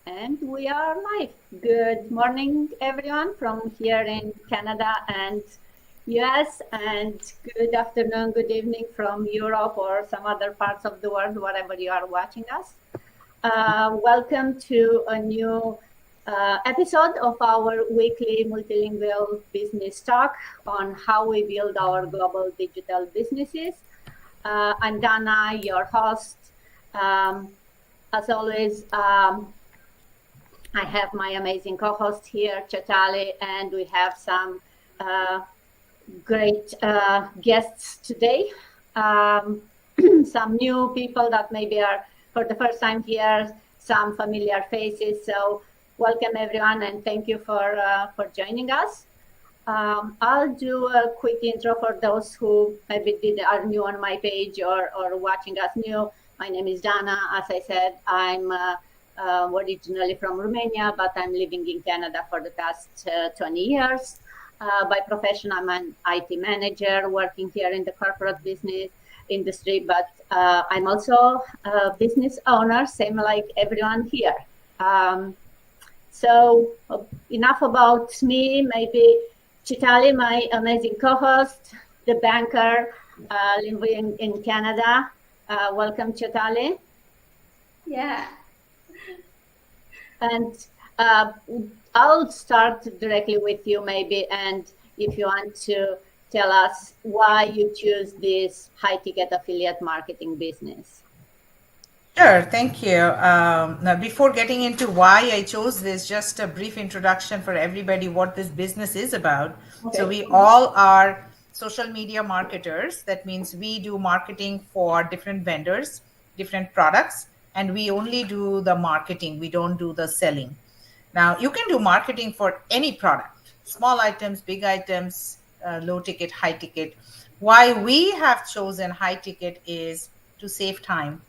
And we are live. Good morning, everyone from here in Canada and US, and good afternoon, good evening from Europe or some other parts of the world, wherever you are watching us. Welcome to a new episode of our weekly multilingual business talk on how we build our global digital businesses. I'm Dana, your host. As always, I have my amazing co-host here, Chatali, and we have some great guests today. Some new people that maybe are for the first time here, some familiar faces. So welcome everyone, and thank you for joining us. I'll do a quick intro for those who maybe are new on my page or watching us new. My name is Dana. As I said, I'm originally from Romania, but I'm living in Canada for the past 20 years. By profession, I'm an IT manager working here in the corporate business industry, but I'm also a business owner, same like everyone here. So enough about me, maybe Chitali, my amazing co-host, the banker living in Canada. Welcome, Chitali. Yeah. And I'll start directly with you maybe, and if you want to tell us why you choose this high-ticket affiliate marketing business. Sure, thank you. Now, before getting into why I chose this, just a brief introduction for everybody what this business is about. Okay. So we all are social media marketers. That means we do marketing for different vendors, different products, and we only do the marketing. We don't do the selling. Now, you can do marketing for any product, small items, big items, low ticket, high ticket. Why we have chosen high ticket is to save time,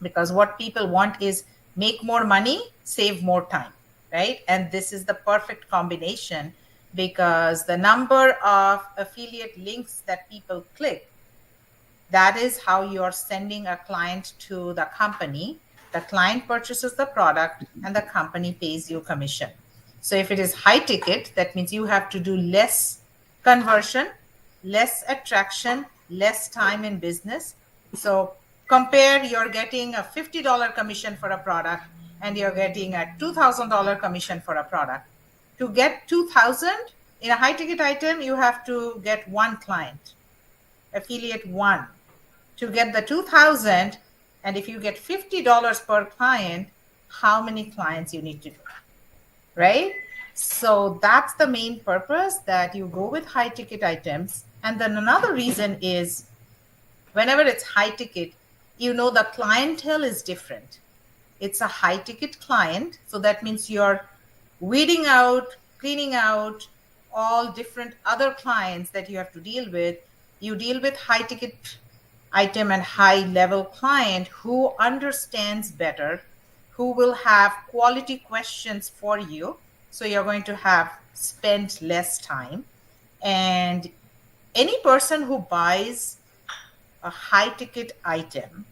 because what people want is make more money, save more time, right? And this is the perfect combination, because the number of affiliate links that people click, that is how you're sending a client to the company. The client purchases the product and the company pays you commission. So if it is high ticket, that means you have to do less conversion, less attraction, less time in business. So compare, you're getting a $50 commission for a product and you're getting a $2,000 commission for a product. To get 2,000 in a high ticket item, you have to get one client, affiliate one. To get the 2,000, and if you get $50 per client, how many clients you need to do, right? So that's the main purpose, that you go with high ticket items. And then another reason is whenever it's high ticket, you know the clientele is different. It's a high ticket client. So that means you're weeding out, cleaning out all different other clients that you have to deal with. You deal with high ticket item and high level client who understands better, who will have quality questions for you. So you're going to have spent less time. And any person who buys a high ticket item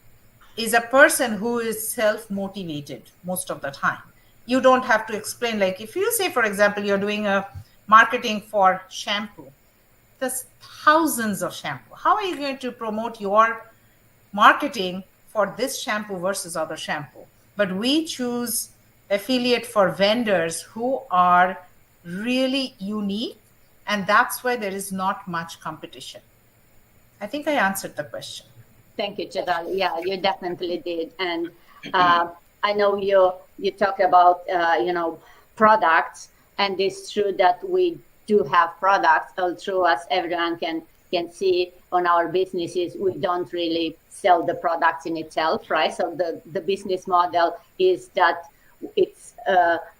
is a person who is self-motivated most of the time. You don't have to explain, like if you say, for example, you're doing a marketing for shampoo, there's thousands of shampoo. How are you going to promote your marketing for this shampoo versus other shampoo? But we choose affiliate for vendors who are really unique, and that's why there is not much competition. I think I answered the question. Thank you, Chadal. Yeah, you definitely did. And I know you talk about products, and it's true that we do have products. Although, as everyone can see on our businesses, we don't really sell the products in itself, right? So the business model is that it's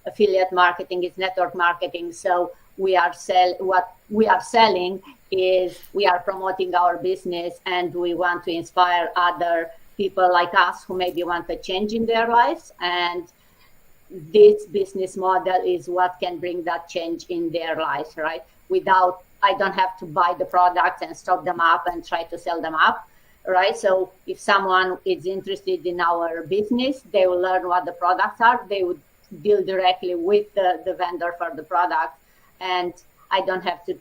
affiliate marketing, it's network marketing. So what we are selling is we are promoting our business, and we want to inspire other people like us who maybe want a change in their lives. And this business model is what can bring that change in their lives, right? I don't have to buy the products and stock them up and try to sell them up, right? So if someone is interested in our business, they will learn what the products are. They would deal directly with the vendor for the product, and I don't have to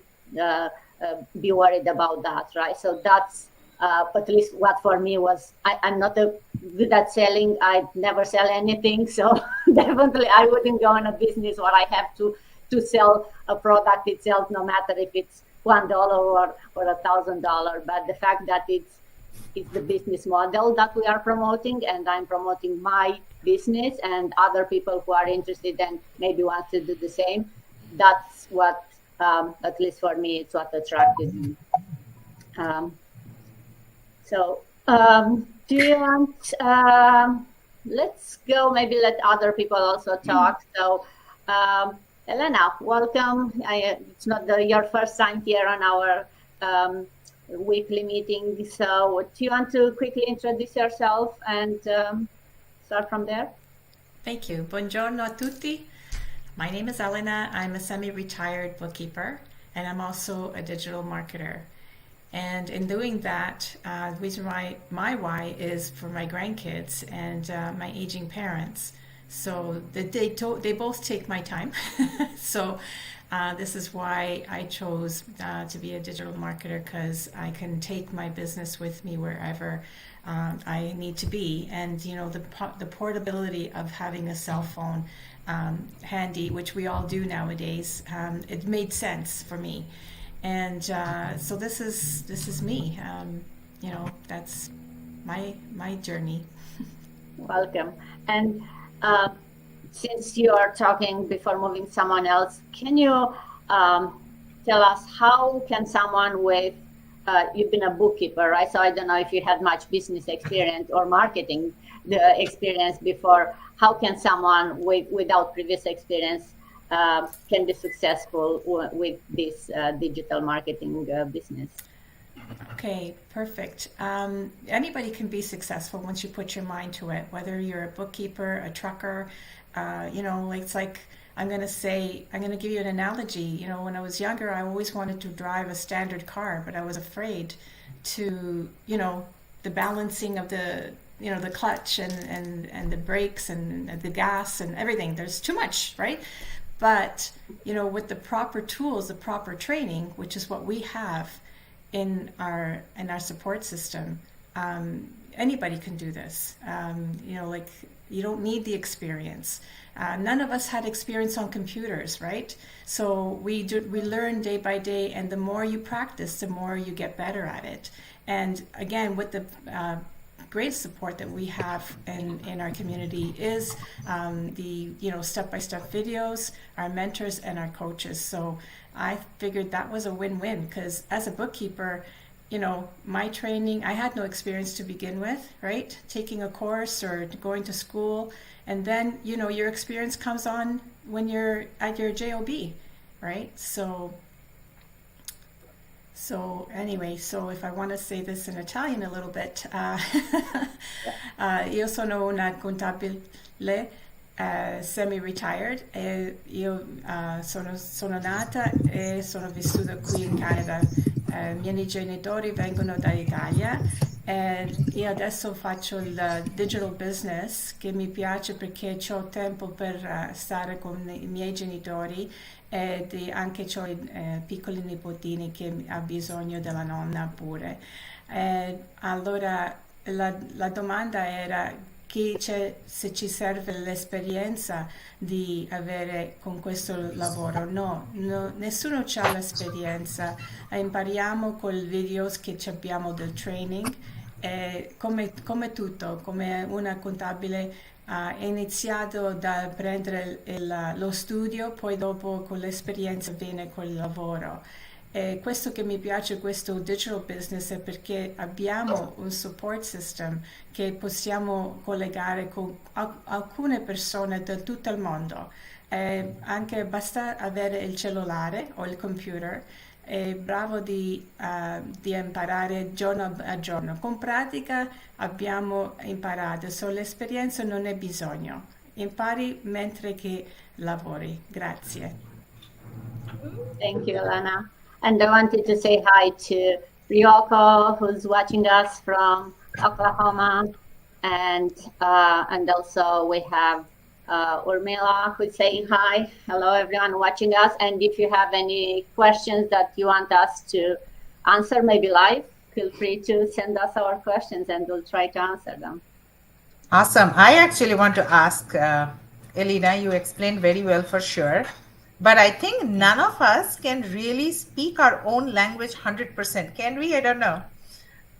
be worried about that, right? So that's at least what for me was, I'm not good at selling. I never sell anything. So definitely I wouldn't go in a business where I have to sell a product itself, no matter if it's $1 or $1,000. But the fact that it's the business model that we are promoting, and I'm promoting my business, and other people who are interested and maybe want to do the same, that's what, at least for me, it's what attracted me. Do you want, let's go, maybe let other people also talk. So, Elena, welcome. It's not your first time here on our weekly meeting. So do you want to quickly introduce yourself and start from there? Thank you. Buongiorno a tutti. My name is Elena. I'm a semi-retired bookkeeper, and I'm also a digital marketer. And in doing that, the reason why my why is for my grandkids and my aging parents. So they both take my time. So this is why I chose to be a digital marketer, because I can take my business with me wherever I need to be. And the portability of having a cell phone handy, which we all do nowadays, it made sense for me. And so this is me. That's my journey. Welcome. And since you are talking before moving someone else, can you tell us how can someone with you've been a bookkeeper, right? So I don't know if you had much business experience or marketing experience before. How can someone without previous experience can be successful with this digital marketing business? Okay, perfect. Anybody can be successful once you put your mind to it, whether you're a bookkeeper, a trucker, it's like, I'm going to give you an analogy. When I was younger, I always wanted to drive a standard car, but I was afraid to, the balancing of the clutch and the brakes and the gas and everything. There's too much, right? But, with the proper tools, the proper training, which is what we have in our support system, anybody can do this. You don't need the experience. None of us had experience on computers, right? So we learn day by day, and the more you practice, the more you get better at it. And again, with the great support that we have in our community is the step-by-step videos, our mentors, and our coaches. So I figured that was a win-win, because as a bookkeeper, my training, I had no experience to begin with, right? Taking a course or going to school, and then your experience comes on when you're at your job, right? So anyway, so if I want to say this in Italian a little bit, io sono una contabile semi-retired, e io sono nata e sono vissuta qui in Canada. I miei genitori vengono dall'Italia e io adesso faccio il digital business, che mi piace perché ho tempo per stare con i miei genitori, e anche ho piccoli nipotini che ha bisogno della nonna pure. Allora la domanda era se ci serve l'esperienza di avere con questo lavoro. No, nessuno ha l'esperienza. Impariamo con i videos che abbiamo del training, come tutto, come una contabile ha iniziato da prendere lo studio, poi dopo con l'esperienza viene col lavoro. E questo che mi piace, questo digital business, è perché abbiamo un support system che possiamo collegare con alcune persone da tutto il mondo. Anche basta avere il cellulare o il computer, è bravo di imparare giorno a giorno. Con pratica abbiamo imparato, l'esperienza non è bisogno. Impari mentre che lavori. Grazie. Thank you, Elena. And I wanted to say hi to Ryoko, who's watching us from Oklahoma, and also we have Urmila, who's saying hi. Hello, everyone watching us. And if you have any questions that you want us to answer, maybe live, feel free to send us our questions and we'll try to answer them. Awesome. I actually want to ask, Elena, you explained very well for sure, but I think none of us can really speak our own language 100%. Can we? I don't know.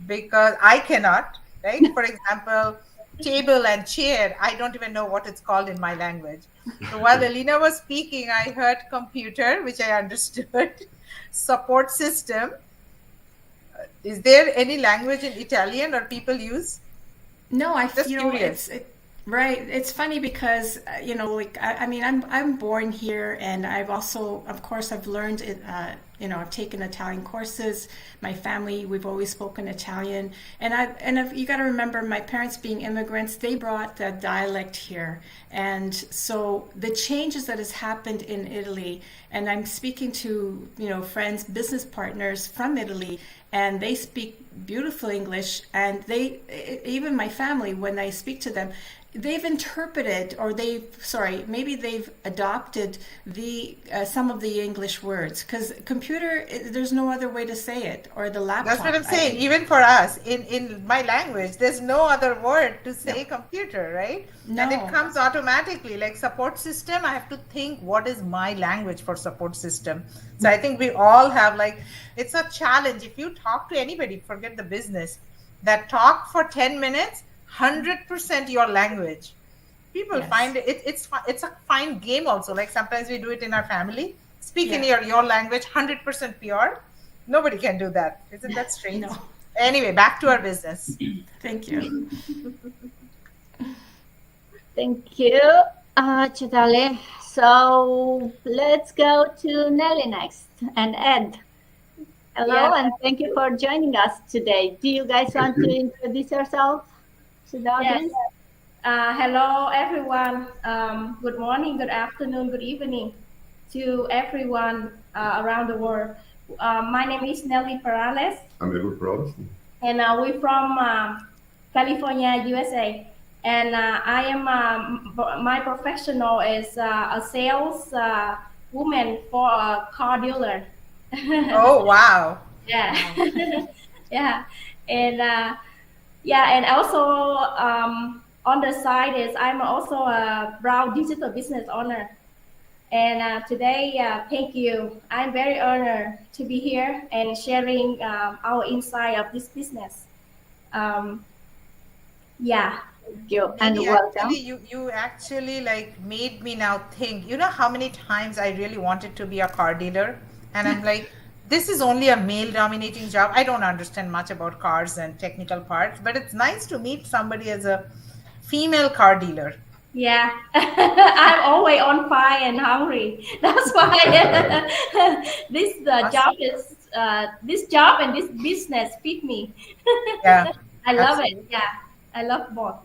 Because I cannot, right? For example, table and chair, I don't even know what it's called in my language. So while Elena was speaking, I heard computer, which I understood, support system. Is there any language in Italian or people use? No, Just curious. Right. It's funny because like I mean, I'm born here, and I've also, of course, I've learned it. I've taken Italian courses. My family, we've always spoken Italian, and you got to remember, my parents being immigrants, they brought the dialect here, and so the changes that has happened in Italy, and I'm speaking to friends, business partners from Italy, and they speak beautiful English, and even my family, when I speak to them, they've interpreted, or maybe they've adopted some of the English words, because computer, there's no other way to say it, or the laptop. That's what I'm saying. Even for us, in my language, there's no other word to say computer, right? No. And it comes automatically. Like support system, I have to think, what is my language for support system? So I think we all have, it's a challenge. If you talk to anybody, forget the business, that talk for 10 minutes, 100% your language. People find it's a fine game also. Like sometimes we do it in our family. Speak in your language, 100% pure. Nobody can do that. Isn't that strange? No. Anyway, back to our business. Thank you. Thank you, Chitali. So let's go to Nelly next, and Ed. Hello, and thank you for joining us today. Do you guys want to introduce yourself to the audience? Yes. Hello, everyone. Good morning, good afternoon, good evening to everyone around the world. My name is Nelly Perales. I'm Edward Perales. And we're from California, USA. And I am, my professional is a sales woman for a car dealer. Oh, wow. Yeah. Yeah. And and also on the side is I'm also a brown digital business owner. And today, thank you. I'm very honored to be here and sharing our insight of this business. Yeah. Thank you, and welcome. You actually made me now think, how many times I really wanted to be a car dealer, and I'm like, this is only a male dominating job. I don't understand much about cars and technical parts, but it's nice to meet somebody as a female car dealer. Yeah, I'm always on fire and hungry. That's why this job and this business fit me. Yeah, I love it. Yeah, I love both.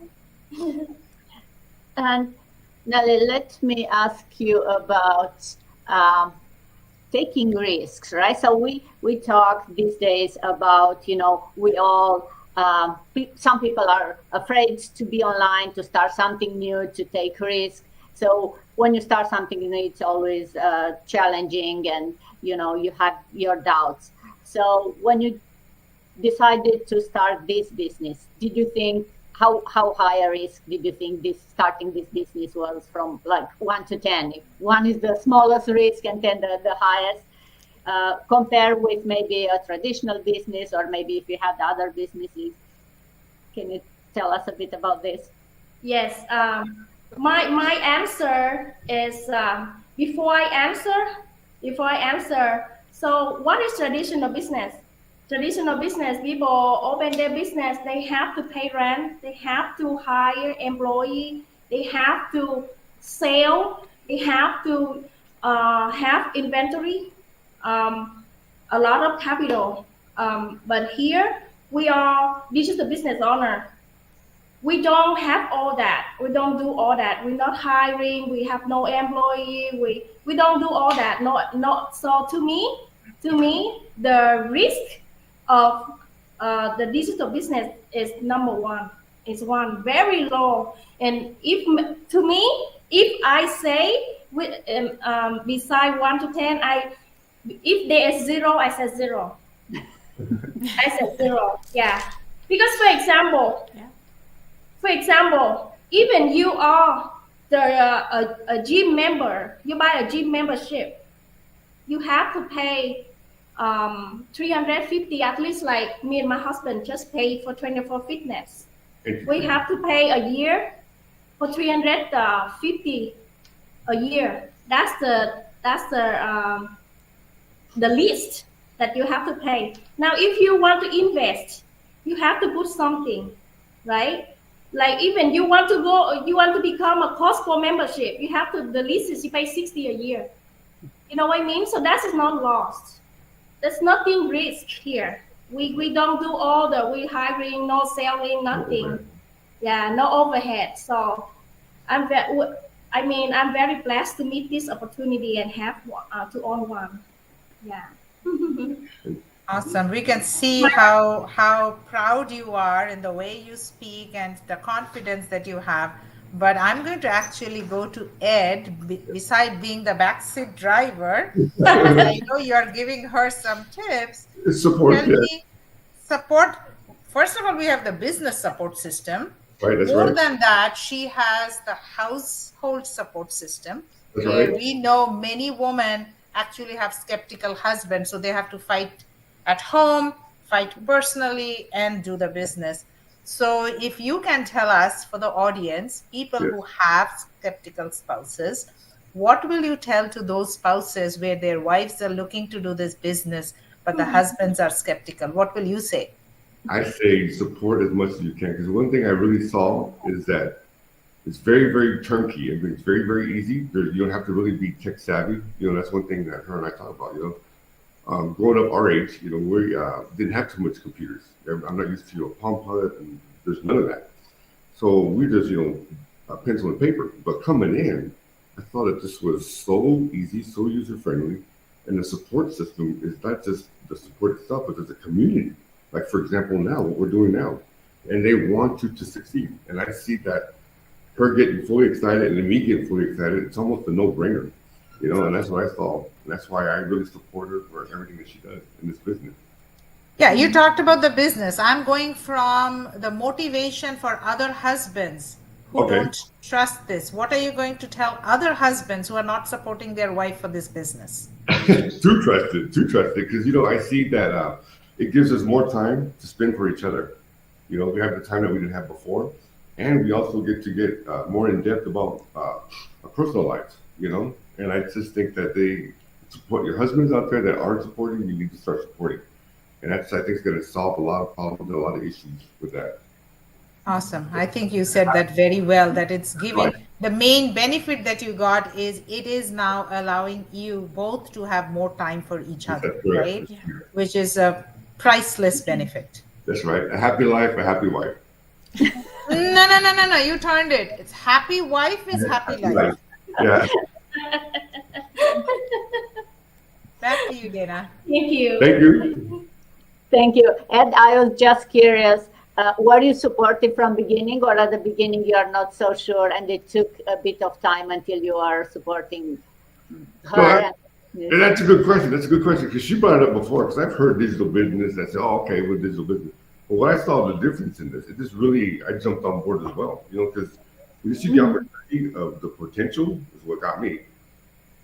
And Nelly, let me ask you about taking risks, right? So we talk these days about, we all, some people are afraid to be online, to start something new, to take risks. So when you start something new, it's always challenging, and, you have your doubts. So when you decided to start this business, did you think, how high a risk did you think starting this business was, from 1 to 10? If 1 is the smallest risk and 10 the highest, compare with maybe a traditional business, or maybe if you have the other businesses. Can you tell us a bit about this? Yes. My answer is before I answer. So what is traditional business? Traditional business, people open their business, they have to pay rent, they have to hire employee, they have to sell, they have to have inventory, a lot of capital. But here we are digital business owner. We don't have all that. We don't do all that. We're not hiring. We have no employee. We don't do all that. Not so. To me, the risk of the digital business is number one. It's very low. And if if I say beside 1 to 10, if there is 0, I said 0. I said 0. Yeah, because for example, even you are a gym member, you buy a gym membership, you have to pay 350 at least. Like me and my husband just paid for 24 Fitness. We have to pay a year for 350 a year. That's the least that you have to pay. Now, if you want to invest, you have to put something, right? Like even you want to become a Costco membership, you have to, the least is you pay 60 a year. You know what I mean? So that is not lost. There's nothing risk here. We don't do all we hiring, no selling, nothing. Yeah, no overhead. So I'm very blessed to meet this opportunity and have to own one. Yeah. Awesome. We can see how proud you are in the way you speak and the confidence that you have. But I'm going to actually go to Ed, beside being the backseat driver. I know you're giving her some tips. Support. Support. First of all, we have the business support system. Right, that's More right. than that, she has the household support system. That's where right. we know many women actually have skeptical husbands, so they have to fight at home, fight personally, and do the business. So if you can tell us, for the audience, people who have skeptical spouses, what will you tell to those spouses where their wives are looking to do this business, but the husbands are skeptical? What will you say? I say support as much as you can, because one thing I really saw is that it's very, very turnkey. I mean, it's very, very easy. You don't have to really be tech savvy. That's one thing that her and I talk about. Growing up our age, we didn't have too much computers. I'm not used to a Palm Pilot, and there's none of that. So we just, a pencil and paper. But coming in, I thought that this was so easy, so user friendly, and the support system is not just the support itself, but there's a community. Like, for example, now, what we're doing now, and they want you to succeed. And I see that her getting fully excited and me getting fully excited, it's almost a no-brainer, and that's what I saw. And that's why I really support her for everything that she does in this business. Yeah, you talked about the business. I'm going from the motivation for other husbands who don't trust this. What are you going to tell other husbands who are not supporting their wife for this business? Too trusted, because, I see that it gives us more time to spend for each other. We have the time that we didn't have before, and we also get to get more in depth about our personal lives, and I just think that they support your husbands out there that aren't supporting. You need to start supporting, and that's, I think, is going to solve a lot of problems and a lot of issues with that. Awesome. I think you said that very well, that it's giving the main benefit that you got is it is now allowing you both to have more time for each other, right? Yeah. Which is a priceless benefit. That's right. A happy life, a happy wife. No. You turned it. It's happy wife is happy life. Yeah. Back to you, Dana. Thank you. Thank you. Thank you. Ed, I was just curious, were you supportive from beginning, or at the beginning you are not so sure and it took a bit of time until you are supporting her? And that's a good question. Because she brought it up before, because I've heard digital business. I said, with digital business. But when I saw the difference in this, I jumped on board as well, because when you see the opportunity of the potential is what got me.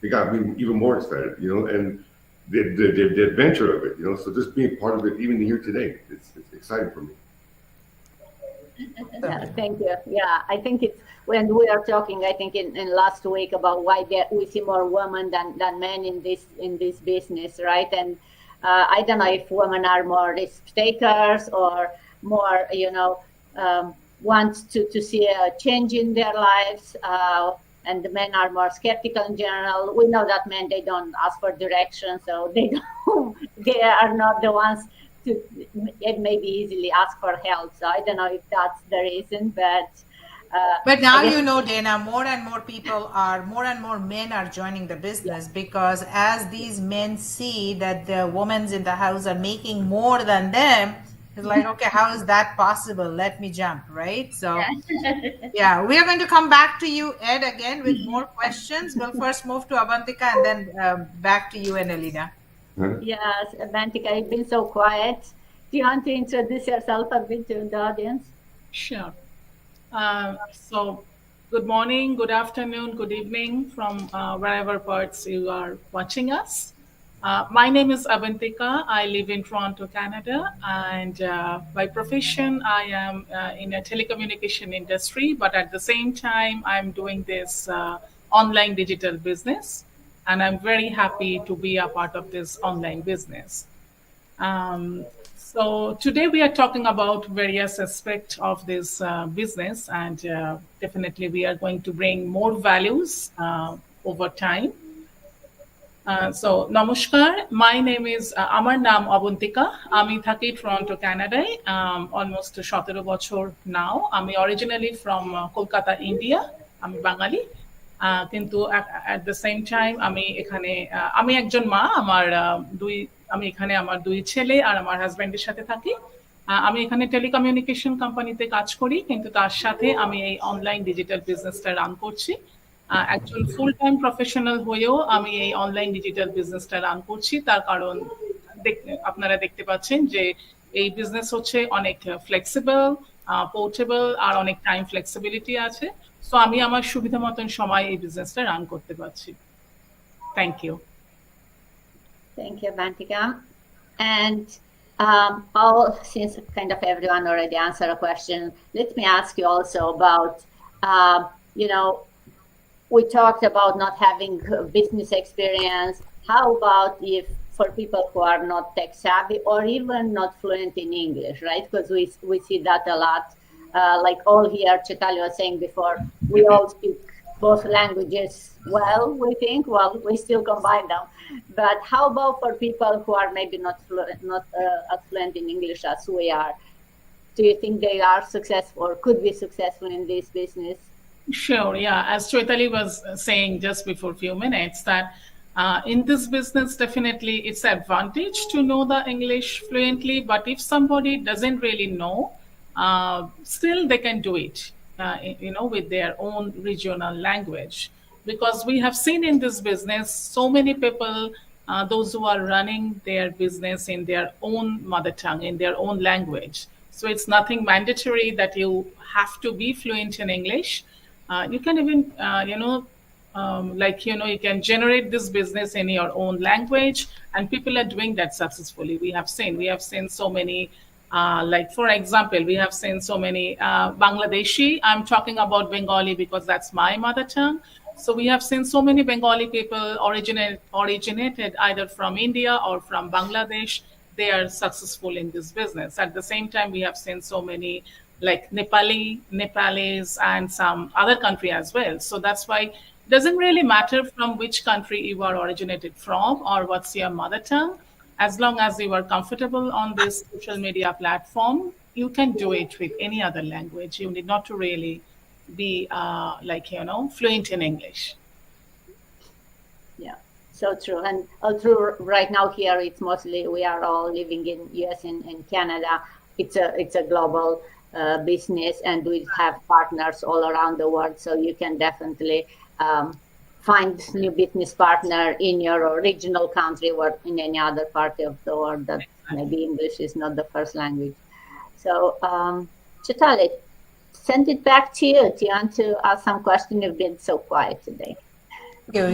It got me even more excited, and the adventure of it, so just being part of it, even here today, it's exciting for me. Yeah, thank you. Yeah, I think it's when we are talking, I think in last week about why we see more women than men in this business, right? And I don't know if women are more risk takers or more, want to see a change in their lives, and the men are more skeptical in general. We know that men, they don't ask for direction, so they are not the ones to maybe easily ask for help. So I don't know if that's the reason, but now Dana, more and more men are joining the business, because as these men see that the women in the house are making more than them, It's like, okay, how is that possible? Let me jump, right? So, yeah, we are going to come back to you, Ed, again with more questions. We'll first move to Avantika and then back to you and Elena. Yes, Avantika, you've been so quiet. Do you want to introduce yourself a bit to the audience? Sure. So, good morning, good afternoon, good evening from wherever parts you are watching us. My name is Avantika. I live in Toronto, Canada, and by profession, I am in a telecommunication industry, but at the same time, I'm doing this online digital business, and I'm very happy to be a part of this online business. So today we are talking about various aspects of this business, and definitely we are going to bring more values over time. So নমস্কার, my name is আমার নাম অবন্তিকা, আমি থাকি Toronto কানাডায় almost 17 বছর নাও। আমি originally from Kolkata, India. আমি বাঙালি, কিন্তু at the same time আমি এখানে আমি একজন মা। আমি এখানে আমার 2 ছেলে আর আমার হাজবেন্ডের সাথে থাকি। আমি এখানে টেলিকমিউনিকেশন কোম্পানিতে কাজ করি, কিন্তু তার সাথে আমি এই অনলাইন ডিজিটাল বিজনেসটা রান করছি। একজন ফুল টাইম প্রফেশনাল হয়েও আমি এই অনলাইন ডিজিটাল বিজনেসটা রান করছি। তার কারণ আপনারা দেখতে পাচ্ছেন যে এই বিজনেস হচ্ছে অনেক ফ্লেক্সিবল, পোর্টেবল, আর অনেক টাইম ফ্লেক্সিবিলিটি আছে। সো আমি আমার সুবিধা মতন সময় এই বিজনেসটা রান করতে পারছি। Thank you. Thank you, Avantika. And since kind of everyone already answered a question, let me ask you also about, we talked about not having business experience. How about if for people who are not tech savvy or even not fluent in English, right? Because we see that a lot. Like all here, Chitali was saying before, we all speak both languages well, we think. Well, we still combine them. But how about for people who are maybe not as fluent in English as we are? Do you think they are successful or could be successful in this business? Sure, yeah. As Chaitali was saying just before a few minutes, that in this business, definitely it's an advantage to know the English fluently. But if somebody doesn't really know, still they can do it, with their own regional language. Because we have seen in this business, so many people, those who are running their business in their own mother tongue, in their own language. So it's nothing mandatory that you have to be fluent in English. You can even, you can generate this business in your own language, and people are doing that successfully. We have seen so many, for example, we have seen so many Bangladeshi. I'm talking about Bengali because that's my mother tongue. So we have seen so many Bengali people originated either from India or from Bangladesh. They are successful in this business. At the same time, we have seen so many like Nepalis and some other country as well. So that's why it doesn't really matter from which country you are originated from or what's your mother tongue. As long as you are comfortable on this social media platform, you can do it with any other language. You need not to really be fluent in English. Yeah, so true. And although right now here it's mostly we are all living in US and Canada, it's a global business, and we have partners all around the world. So you can definitely find new business partner in your original country or in any other part of the world that maybe English is not the first language. So Chitali, send it back to you. Do you want to ask some question? You've been so quiet today.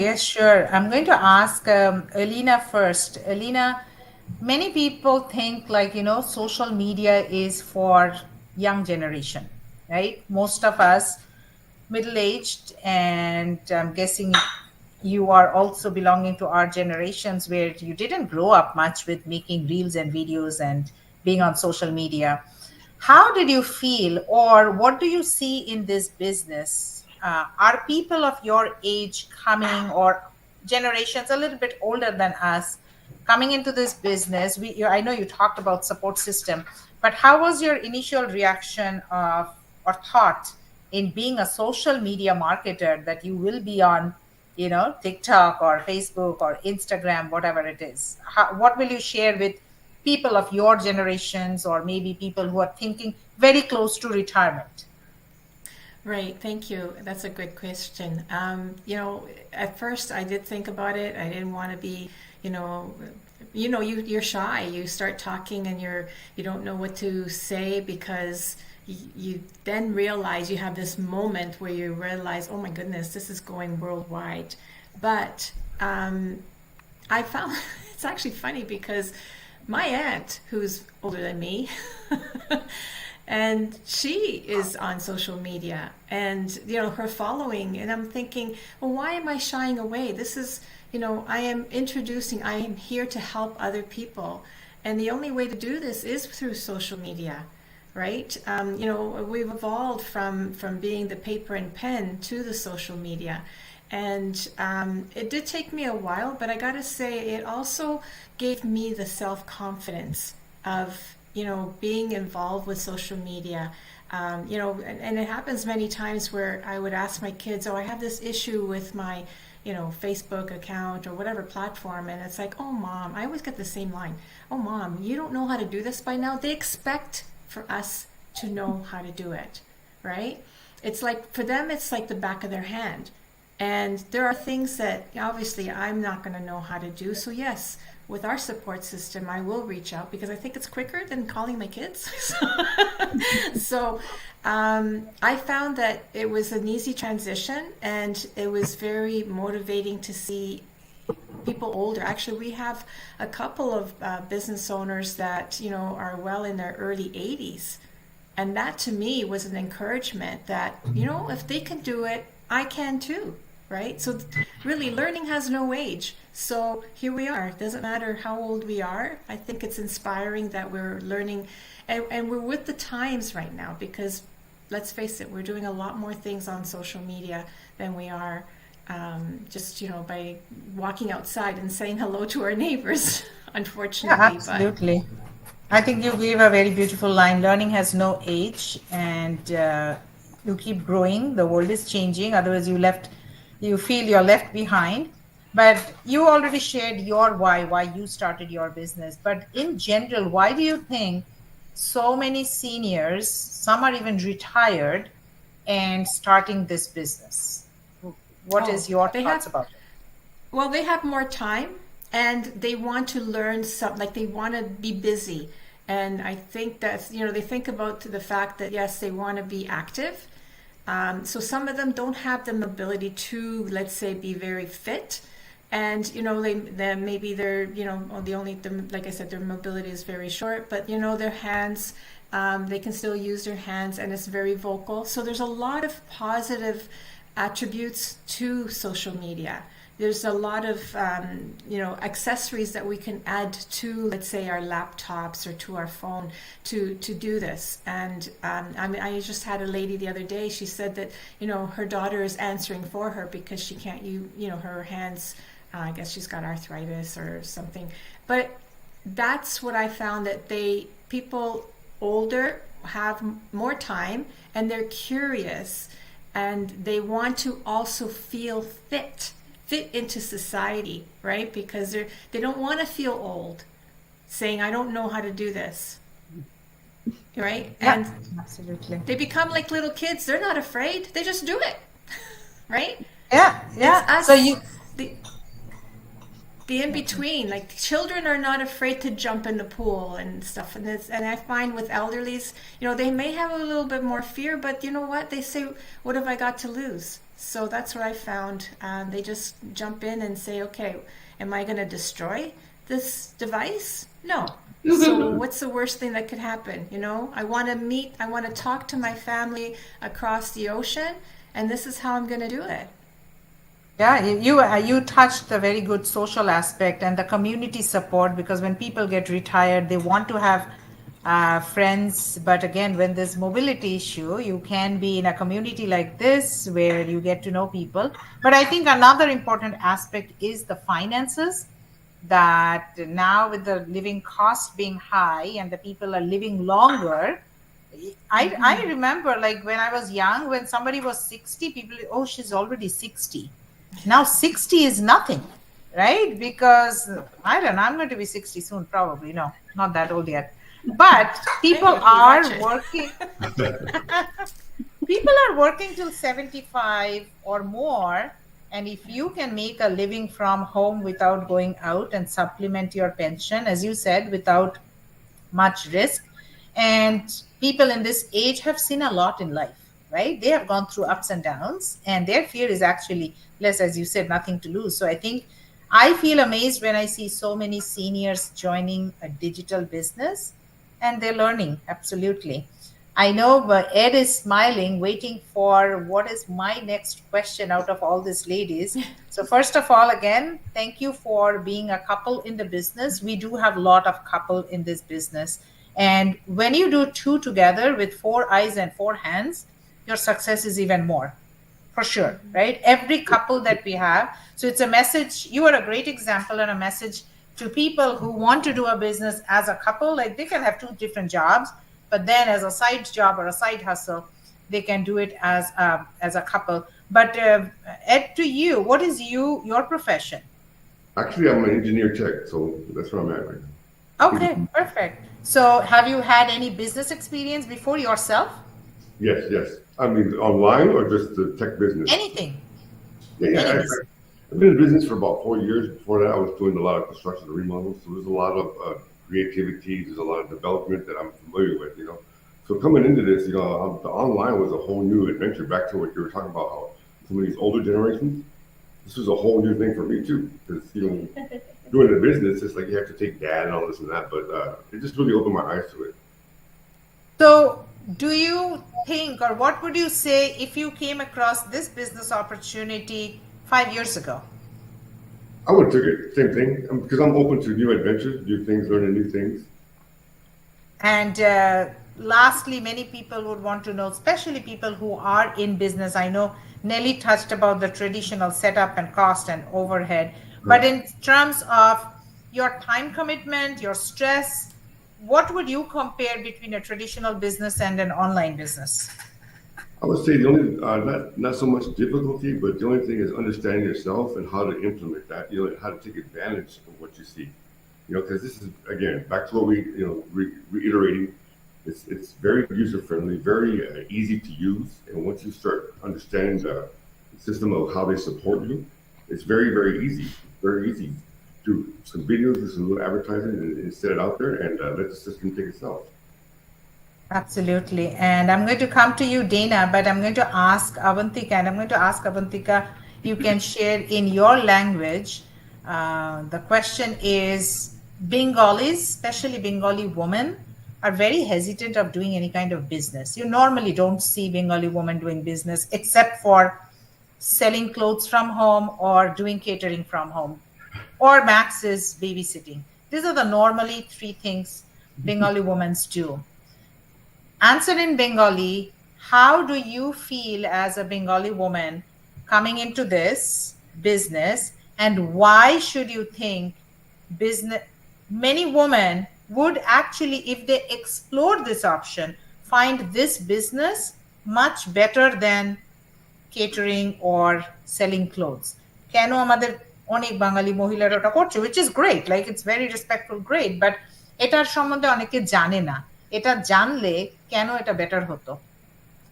Yes, sure. I'm going to ask Elena first. Elena, many people think social media is for young generation, right? Most of us middle-aged, and I'm guessing you are also belonging to our generations where you didn't grow up much with making reels and videos and being on social media. How did you feel, or what do you see in this business? Are people of your age coming, or generations a little bit older than us, coming into this business? I know you talked about support system, but how was your initial reaction or thought in being a social media marketer that you will be on, TikTok or Facebook or Instagram, whatever it is? What will you share with people of your generations, or maybe people who are thinking very close to retirement? Right, thank you. That's a good question. At first I did think about it. I didn't want to be, you're shy. You start talking and you don't know what to say, because you then realize you have this moment where you realize, oh my goodness, this is going worldwide. But I found it's actually funny, because my aunt, who's older than me, and she is on social media, and her following, and I'm thinking, well, why am I shying away? This is, I am here to help other people, and the only way to do this is through social media, right? We've evolved from being the paper and pen to the social media, and it did take me a while, but I gotta say, it also gave me the self-confidence of being involved with social media. And it happens many times where I would ask my kids, oh, I have this issue with my, Facebook account or whatever platform. And it's like, oh, Mom, I always get the same line. Oh, Mom, you don't know how to do this by now? They expect for us to know how to do it, right? It's like, for them, it's like the back of their hand. And there are things that obviously I'm not going to know how to do. So yes, with our support system, I will reach out, because I think it's quicker than calling my kids. So I found that it was an easy transition, and it was very motivating to see people older. Actually, we have a couple of business owners that, are well in their early 80s. And that to me was an encouragement that, if they can do it, I can too, right? So really, learning has no age. So here we are. It doesn't matter how old we are. I think it's inspiring that we're learning, and we're with the times right now, because let's face it, we're doing a lot more things on social media than we are just, by walking outside and saying hello to our neighbors, unfortunately. Yeah, absolutely. I think you gave a very beautiful line. Learning has no age, and you keep growing. The world is changing. Otherwise, you feel you're left behind. But you already shared your why you started your business. But in general, why do you think so many seniors, some are even retired, and starting this business? What is your thoughts about it? Well, they have more time, and they want to learn something, like they want to be busy. And I think that's, they think about the fact that, yes, they want to be active. So some of them don't have the ability to, let's say, be very fit. And, maybe they're, like I said, their mobility is very short, but, their hands, they can still use their hands, and it's very vocal. So there's a lot of positive attributes to social media. There's a lot of, accessories that we can add to, let's say, our laptops or to our phone to do this. And I just had a lady the other day. She said that, her daughter is answering for her because she can't use, her hands. I guess she's got arthritis or something. But that's what I found, that people older have more time, and they're curious, and they want to also feel fit into society, right? Because they don't want to feel old, saying, I don't know how to do this, right? Yeah, and absolutely. They become like little kids. They're not afraid. They just do it, right? Yeah. So the in-between, like children are not afraid to jump in the pool and stuff. And I find with elderlies, they may have a little bit more fear, but you know what? They say, what have I got to lose? So that's what I found. They just jump in and say, okay, am I going to destroy this device? No. So what's the worst thing that could happen? I want to talk to my family across the ocean, and this is how I'm going to do it. Yeah, you touched the very good social aspect and the community support, because when people get retired, they want to have friends. But again, when there's mobility issue, you can be in a community like this where you get to know people. But I think another important aspect is the finances, that now with the living cost being high and the people are living longer. I remember, like when I was young, when somebody was 60, people, oh, she's already 60. Now 60 is nothing. right? Because I don't know, I'm going to be 60 soon, probably. No, not that old yet. But people are working. People are working till 75 or more. And if you can make a living from home without going out and supplement your pension, as you said, without much risk, and people in this age have seen a lot in life, right? They have gone through ups and downs, and their fear is actually less, as you said, nothing to lose. So I think I feel amazed when I see so many seniors joining a digital business, and they're learning. Absolutely. I know Ed is smiling, waiting for what is my next question out of all these ladies. So first of all, again, thank you for being a couple in the business. We do have a lot of couple in this business. And when you do two together with 4 eyes and 4 hands, your success is even more, for sure, right? Every couple that we have. So it's a message. You are a great example and a message to people who want to do a business as a couple. Like they can have 2 different jobs, but then as a side job or a side hustle, they can do it as a couple. But Ed, to you, what is your profession? Actually, I'm an engineer tech, so that's where I'm at right now. Okay, perfect. So have you had any business experience before yourself? Yes, yes. I mean, online or just the tech business? Anything. Yeah. I've been in business for about 4 years. Before that, I was doing a lot of construction and remodels. So there's a lot of creativity. There's a lot of development that I'm familiar with, you know. So coming into this, you know, the online was a whole new adventure. Back to what you were talking about, how some of these older generations, this was a whole new thing for me too. Because, you know, doing the business, it's like you have to take dad and all this and that. But it just really opened my eyes to it. So do you think, or what would you say if you came across this business opportunity 5 years ago? I would have took it, same thing, because I'm open to new adventures, new things, learning new things. And lastly, many people would want to know, especially people who are in business. I know Nelly touched about the traditional setup and cost and overhead, but in terms of your time commitment, your stress, what would you compare between a traditional business and an online business? I would say the only, not so much difficulty, but the only thing is understanding yourself and how to implement that, you know, how to take advantage of what you see. You know, because this is, again, back to what we, you know, reiterating, it's very user-friendly, very easy to use. And once you start understanding the system of how they support you, it's very, very easy. Very easy. Do some videos, do some little advertising, and set it out there, and let the system take itself. Absolutely. And I'm going to come to you, Dana, but I'm going to ask Avantika, and I'm going to ask Avantika, you can share in your language. The question is, Bengalis, especially Bengali women, are very hesitant of doing any kind of business. You normally don't see Bengali women doing business except for selling clothes from home or doing catering from home, or max is babysitting. These are the normally 3 things Bengali women do. Answer in Bengali, how do you feel as a Bengali woman coming into this business, and why should you think business, many women would actually, if they explore this option, find this business much better than catering or selling clothes? Keno amader onek Bengali mohilara ota korche, which is great, like it's very respectful, great, but etar সম্বন্ধে অনেকে জানে না। এটা জানলে কেন এটা better হতো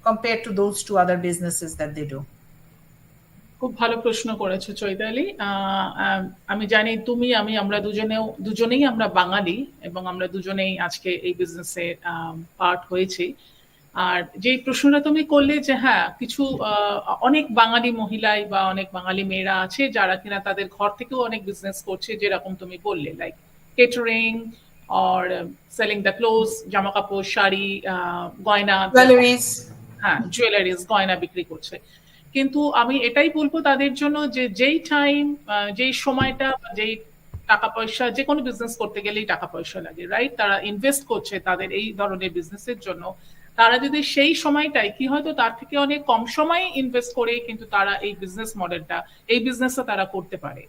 compared to those 2 other businesses that they do? খুব ভালো প্রশ্ন করেছো চৈতালি। আমি জানি তুমি আমরা দুজনেই আমরা বাঙালি, এবং আমরা দুজনেই আজকে এই বিজনেসে পার্ট হয়েছি। আর যে প্রশ্নটা তুমি করলে যে হ্যাঁ, কিছু অনেক বাঙালি মহিলাই বা অনেক বাঙালি মেয়েরা আছে যারা কিনা তাদের ঘর থেকেও অনেক বিজনেস করছে, যেরকম তুমি বললে, like catering or selling the clothes, জামা কাপড়, শাড়ি, গয়না, জুয়েলারিজ, গয়না বিক্রি করছে। কিন্তু আমি এটাই বলবো তাদের জন্য যে যেই টাইম, যেই সময়টা, যেই টাকা পয়সা, যে কোনো বিজনেস করতে গেলেই টাকা পয়সা লাগে, রাইট? তারা ইনভেস্ট করছে তাদের এই ধরনের বিজনেসের জন্য। তারা যদি সেই সময়টাই কি হয়তো তার থেকে অনেক কম সময়ে ইনভেস্ট করে কিন্তু তারা এই বিজনেস মডেলটা, এই বিজনেসটা তারা করতে পারে।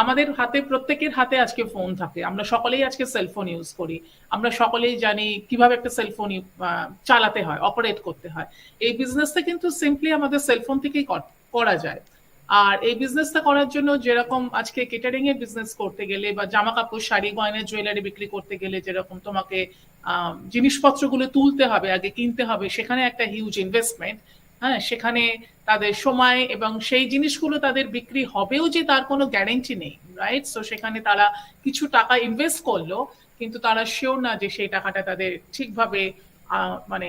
আমাদের হাতে, প্রত্যেকের হাতে আজকে ফোন থাকে, আমরা সকলেই আজকে সেলফোন ইউজ করি, আমরা সকলেই জানি কিভাবে একটা সেলফোন চালাতে হয়, অপারেট করতে হয়। এই বিজনেসটা কিন্তু সিম্পলি আমাদের সেলফোন থেকেই করা যায়। আর এই বিজনেসটা করার জন্য যেরকম আজকে কেটারিং এর বিজনেস করতে গেলে বা জামা কাপড় শাড়ি গয়না জুয়েলারি বিক্রি করতে গেলে যেরকম তোমাকে জিনিসপত্রগুলো তুলতে হবে, আগে কিনতে হবে, সেখানে একটা হিউজ ইনভেস্টমেন্ট। হ্যাঁ, সেখানে তাদের সময় এবং সেই জিনিসগুলো তাদের বিক্রি হবেও যে তার কোনো গ্যারেন্টি নেই, রাইট? সো সেখানে তারা কিছু টাকা ইনভেস্ট করলো, কিন্তু তারা শিওর না যে সেই টাকাটা তাদের ঠিকভাবে মানে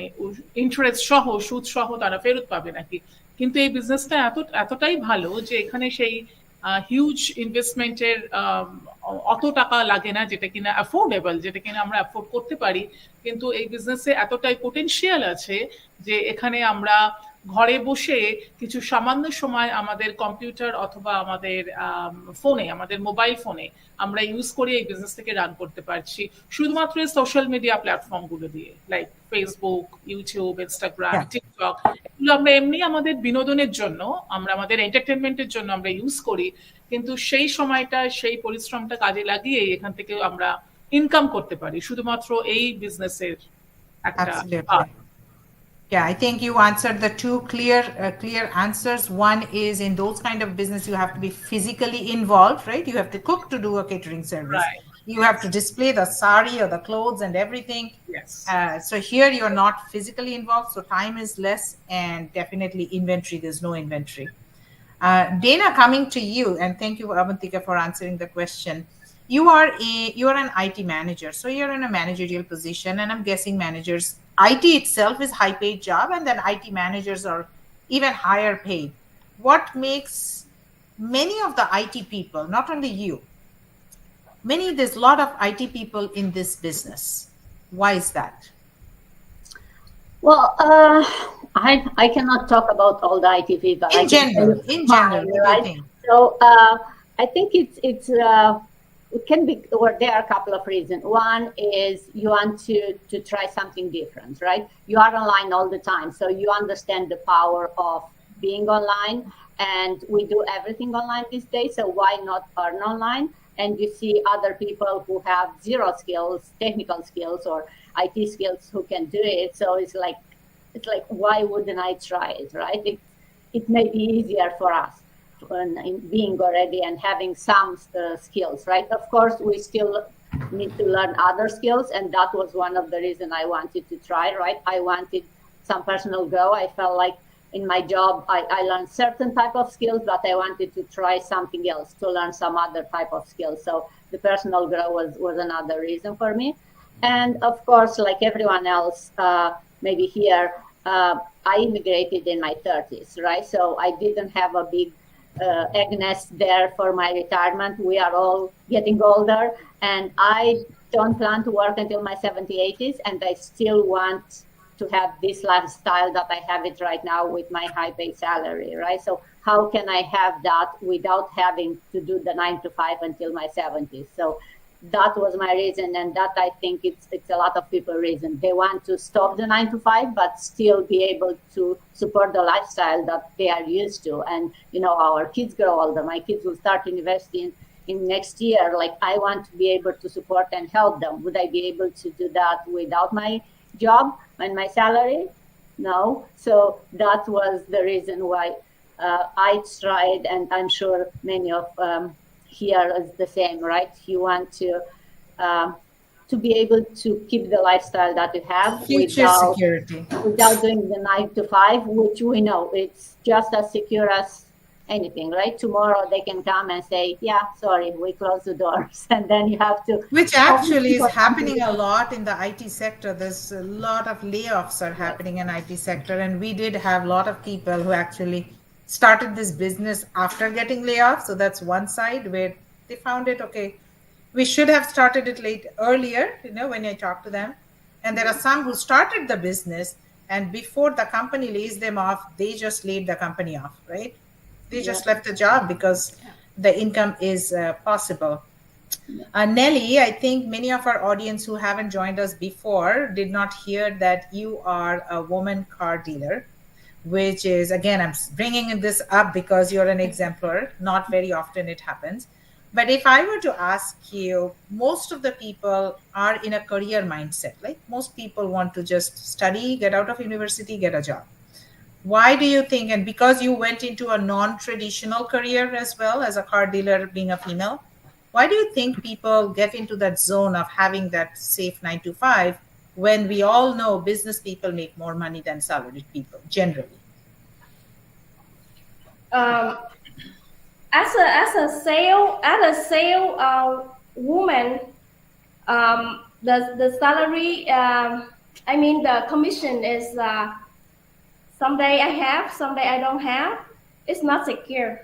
ইন্টারেস্ট সহ সুদ সহ তারা ফেরত পাবে নাকি। কিন্তু এই বিজনেসটা এতটাই ভালো যে এখানে সেই হিউজ ইনভেস্টমেন্টের অত টাকা লাগে না, যেটা কিনা অ্যাফোর্ডেবল, যেটা কিনা আমরা অ্যাফোর্ড করতে পারি। কিন্তু এই বিজনেসে এতটাই পোটেনশিয়াল আছে যে এখানে আমরা ঘরে বসে কিছু সামান্য সময় আমাদের কম্পিউটার অথবা আমাদের ফোনে, আমাদের মোবাইল ফোনে আমরা ইউজ করে এই বিজনেসটাকে রান করতে পারছি, শুধুমাত্র সোশ্যাল মিডিয়া প্ল্যাটফর্ম গুলো দিয়ে, like Facebook, YouTube, Instagram, TikTok. এগুলো আমরা এমনি আমাদের বিনোদনের জন্য, আমরা আমাদের এন্টারটেনমেন্টের জন্য আমরা ইউজ করি, কিন্তু সেই সময়টা, সেই পরিশ্রমটা কাজে লাগিয়ে এখান থেকে আমরা ইনকাম করতে পারি শুধুমাত্র এই বিজনেসের একটা। Yeah, I think you answered the two clear answers. One is in those kind of business, you have to be physically involved, right? You have to cook to do a catering service. Right. You have to display the sari or the clothes and everything. Yes. So here you're not physically involved, so time is less, and definitely inventory, there's no inventory. Dana, coming to you, and thank you, Avantika, for answering the question. You're an IT manager, so you're in a managerial position, and I'm guessing managers, IT itself is high paid job, and then IT managers are even higher paid. What makes many of the IT people, not only you, there's a lot of IT people in this business. Why is that? Well, I cannot talk about all the IT people. In general, right? So I think it can be, or there are a couple of reasons. One is you want to try something different, right? You are online all the time, so you understand the power of being online, and we do everything online these days, so why not earn online? And you see other people who have zero skills, technical skills or IT skills, who can do it. So it's like why wouldn't I try it, right? It may be easier for us in being already and having some skills, right? Of course, we still need to learn other skills, and that was one of the reasons I wanted to try, right? I wanted some personal growth. I felt like in my job, I learned certain type of skills, but I wanted to try something else, to learn some other type of skills. So the personal growth was another reason for me. And of course, like everyone else, maybe here, I immigrated in my 30s, right? So I didn't have a big egg nest there for my retirement. We are all getting older, and I don't plan to work until my 70s, 80s, and I still want to have this lifestyle that I have it right now with my high paid salary, right? So how can I have that without having to do the 9 to 5 until my 70s? So that was my reason, and that I think it's a lot of people reason. They want to stop the 9 to 5, but still be able to support the lifestyle that they are used to. And our kids grow older. My kids will start investing in next year. Like, I want to be able to support and help them. Would I be able to do that without my job and my salary? No. So that was the reason why I tried, and I'm sure many of here is the same, right? You want to be able to keep the lifestyle that you have without doing the 9 to 5, which we know it's just as secure as anything, right? Tomorrow they can come and say, yeah, sorry, we close the doors, and then you have to. Which actually is happening a lot in the IT sector. There's a lot of layoffs are happening in IT sector, and we did have a lot of people who actually started this business after getting layoffs. So that's one side where they found it, okay, we should have started it earlier, when I talk to them. And there are some who started the business, and before the company lays them off, they just laid the company off, right? They just left the job because the income is possible. Nelly, I think many of our audience who haven't joined us before did not hear that you are a woman car dealer, which is, again, I'm bringing this up because you're an exemplar. Not very often it happens. But if I were to ask you, most of the people are in a career mindset. Like, most people want to just study, get out of university, get a job. Why do you think, and because you went into a non-traditional career as well as a car dealer being a female, why do you think people get into that zone of having that safe 9 to 5 when we all know business people make more money than salaried people generally? As a sale woman, the salary, I mean the commission is someday I have, someday I don't have. It's not secure.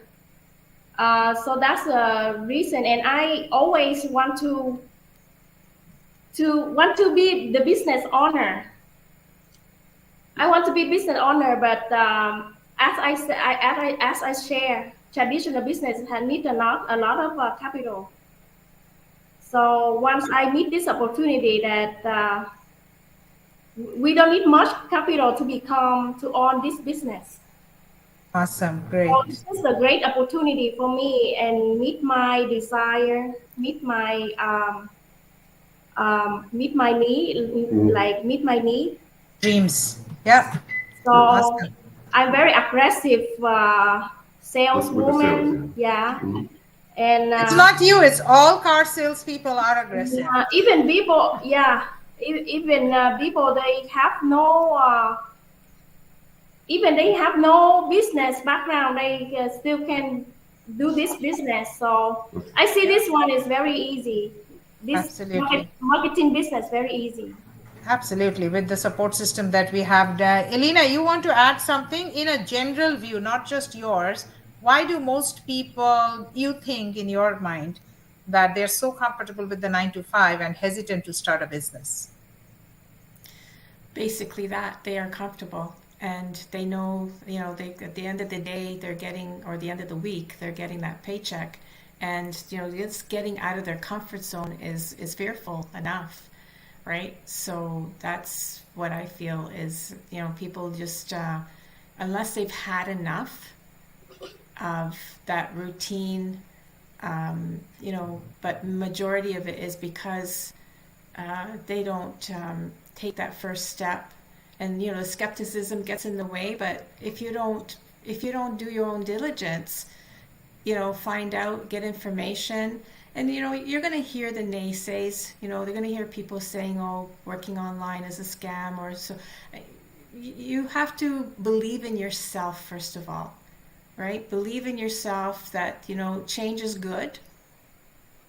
So that's the reason, and I always want to be the business owner. I want to be business owner, but as I share, traditional business need a lot of capital. So once I meet this opportunity that we don't need much capital to own this business. Awesome, great. So this is a great opportunity for me and meet my desire, meet my need. Dreams. Yeah. So awesome. I'm very aggressive saleswoman. With the sales, yeah. Mhm. And It's not you, it's all car salespeople are aggressive. even people, even people they have no. Even they have no business background, they still can do this business. So I see this one is very easy. This Absolutely. marketing business very easy. Absolutely, with the support system that we have. Elena, you want to add something in a general view, not just yours? Why do most people, you think in your mind, that they're so comfortable with the 9 to 5 and hesitant to start a business? Basically that they are comfortable and they know, they, at the end of the day they're getting, or the end of the week, they're getting that paycheck, and just getting out of their comfort zone is fearful enough, right? So that's what I feel is, people just, unless they've had enough of that routine, but majority of it is because they don't take that first step, and the skepticism gets in the way. But if you don't do your own diligence, find out, get information, and you're going to hear the naysays. They're going to hear people saying, "Oh, working online is a scam," or so. You have to believe in yourself first of all, right? Believe in yourself that change is good,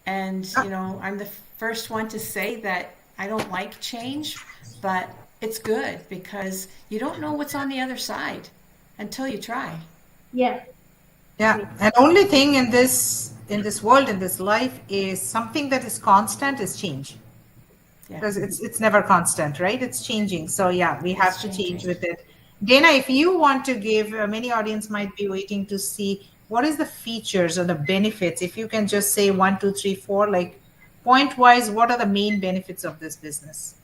and I'm the first one to say that I don't like change, but it's good because you don't know what's on the other side until you try. Yeah. Yeah, and only thing in this world, in this life, is something that is constant is change. Yeah. Because it's never constant, right? It's changing. So yeah, we have to change with it. Dana, if you want to give, many audience might be waiting to see what is the features or the benefits. If you can just say 1, 2, 3, 4, like point wise, what are the main benefits of this business?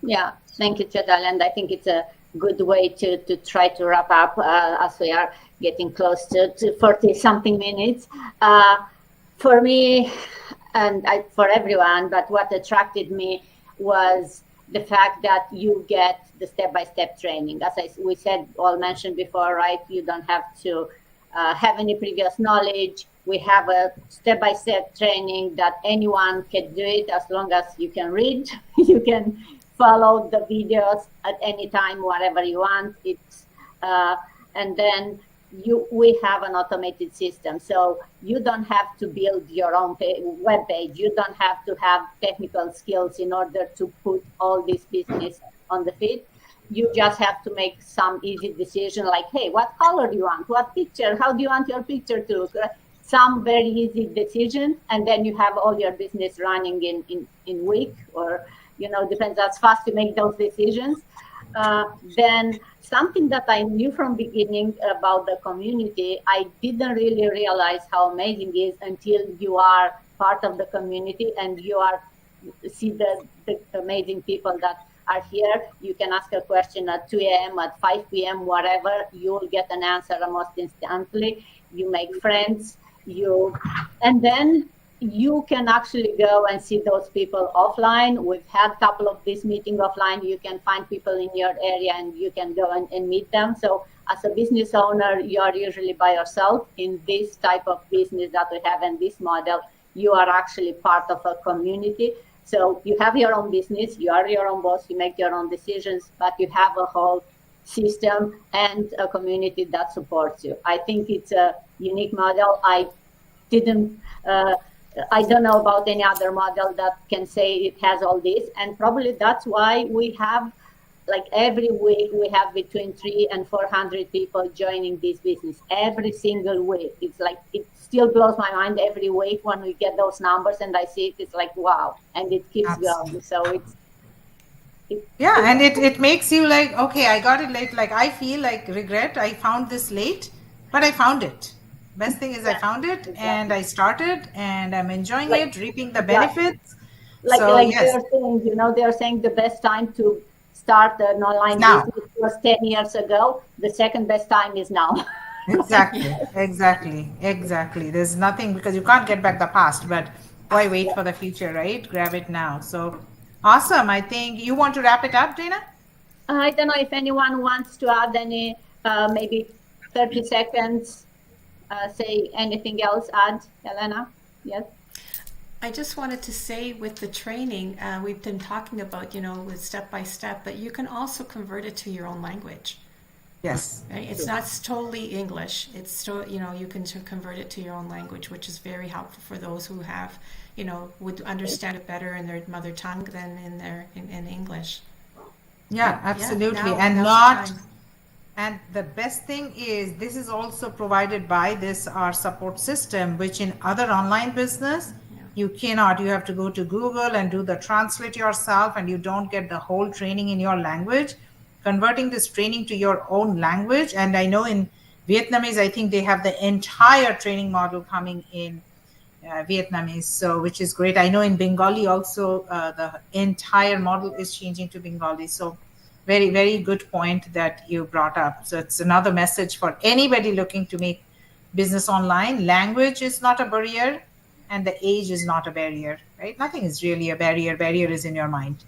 Yeah, thank you, Chadal. And I think it's a good way to try to wrap up as we are getting close to 40 something minutes. For me, and for everyone, but what attracted me was the fact that you get the step-by-step training. As we said, all mentioned before, right? You don't have to have any previous knowledge. We have a step-by-step training that anyone can do it as long as you can read. You can follow the videos at any time, whatever you want. And then we have an automated system, so you don't have to build your own web page. You don't have to have technical skills in order to put all this business on the feed. You just have to make some easy decision, like, hey, what color do you want? What picture? How do you want your picture to look? Some very easy decision, and then you have all your business running in week, or depends how fast you make those decisions. Then something that I knew from beginning about the community, I didn't really realize how amazing it is until you are part of the community and you see the amazing people that are here. You can ask a question at 2 a.m., at 5 p.m., whatever, you'll get an answer almost instantly. You make friends, and then you can actually go and see those people offline. We've had a couple of these meetings offline. You can find people in your area and you can go and meet them. So as a business owner, you are usually by yourself. In this type of business that we have in this model, you are actually part of a community. So you have your own business, you are your own boss, you make your own decisions, but you have a whole system and a community that supports you. I think it's a unique model. I don't know about any other model that can say it has all this, and probably that's why we have, like, every week we have between 300 and 400 people joining this business every single week. It's like, it still blows my mind every week when we get those numbers and I see it. It's like, wow, and it keeps going. So and it makes you like, okay, I got it late. Like, I feel like regret, I found this late, but I found it. Best thing is I found it, and I started, and I'm enjoying it, reaping the benefits. Like, so, like yes. they're saying the best time to start an online business was 10 years ago. The second best time is now. Exactly. There's nothing, because you can't get back the past, but why wait for the future, right? Grab it now. So awesome. I think you want to wrap it up, Dana? I don't know if anyone wants to add any, maybe 30 seconds. Say anything else, add, Elena? Yes. I just wanted to say, with the training, we've been talking about, with step by step, but you can also convert it to your own language. Yes. Right? It's not totally English. It's still, you can convert it to your own language, which is very helpful for those who have, would understand it better in their mother tongue than in English. Yeah, absolutely. And the best thing is, this is also provided by our support system, which in other online business, you cannot. You have to go to Google and do the translate yourself, and you don't get the whole training in your language. Converting this training to your own language, and I know in Vietnamese, I think they have the entire training model coming in Vietnamese, so which is great. I know in Bengali also, the entire model is changing to Bengali. So very, very good point that you brought up. So it's another message for anybody looking to make business online. Language is not a barrier, and the age is not a barrier, right? Nothing is really a barrier. Barrier is in your mind.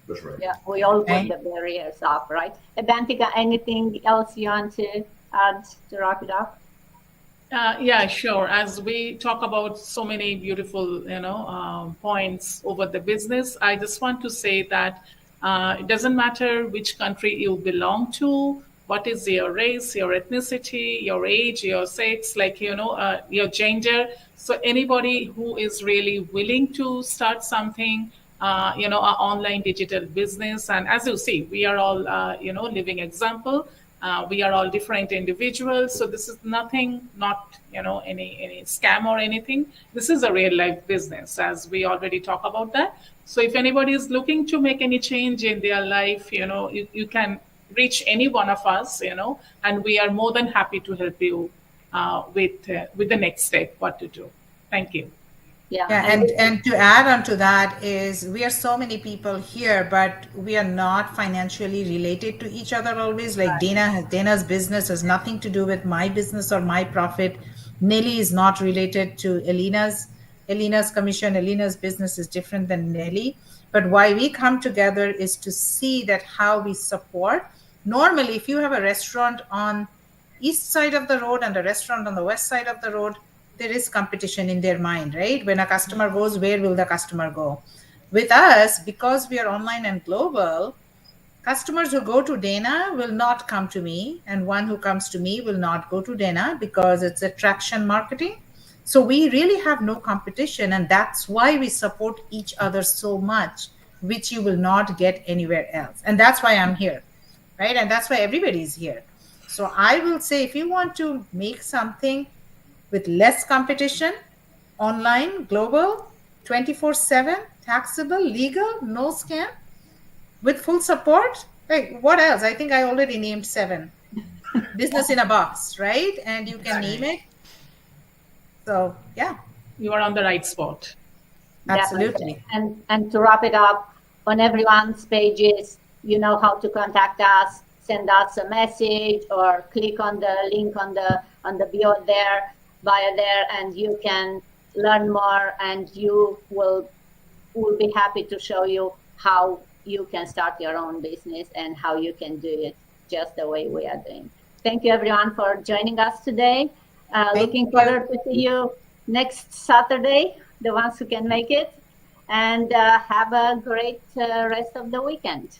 That's right. Yeah, we all put the barriers up, right? Bantika, anything else you want to add to wrap it up? Yeah, sure. As we talk about so many beautiful, points over the business, I just want to say that it doesn't matter which country you belong to, what is your race, your ethnicity, your age, your sex, your gender. So anybody who is really willing to start something, an online digital business. And as you see, we are all, living example. We are all different individuals. So this is nothing, not, any scam or anything. This is a real life business, as we already talk about that. So if anybody is looking to make any change in their life, you can reach any one of us, and we are more than happy to help you with the next step, what to do. Thank you. Yeah, and to add on to that is, we are so many people here, but we are not financially related to each other always. Like Dana's business has nothing to do with my business or my profit. Nelly is not related to Elena's commission. Elena's business is different than Nelly. But why we come together is to see that how we support. Normally, if you have a restaurant on east side of the road and a restaurant on the west side of the road, there is competition in their mind, right? When a customer goes, where will the customer go? With us, because we are online and global, customers who go to Dana will not come to me, and one who comes to me will not go to Dana, because it's attraction marketing. So we really have no competition, and that's why we support each other so much, which you will not get anywhere else. And that's why I'm here, right? And that's why everybody is here. So I will say, if you want to make something with less competition, online, global, 24/7, taxable, legal, no scam, with full support, like, what else? I think I already named 7. Business in a box, right? And you can name it. So yeah, you are on the right spot. Absolutely. And to wrap it up, on everyone's pages, you know how to contact us. Send us a message or click on the link on the bio there, and you can learn more, and you will be happy to show you how you can start your own business and how you can do it just the way we are doing. Thank you everyone for joining us today. Looking forward to see you next Saturday, the ones who can make it, and have a great rest of the weekend.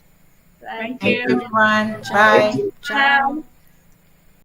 Thank Thank you, you. everyone. Bye. Ciao.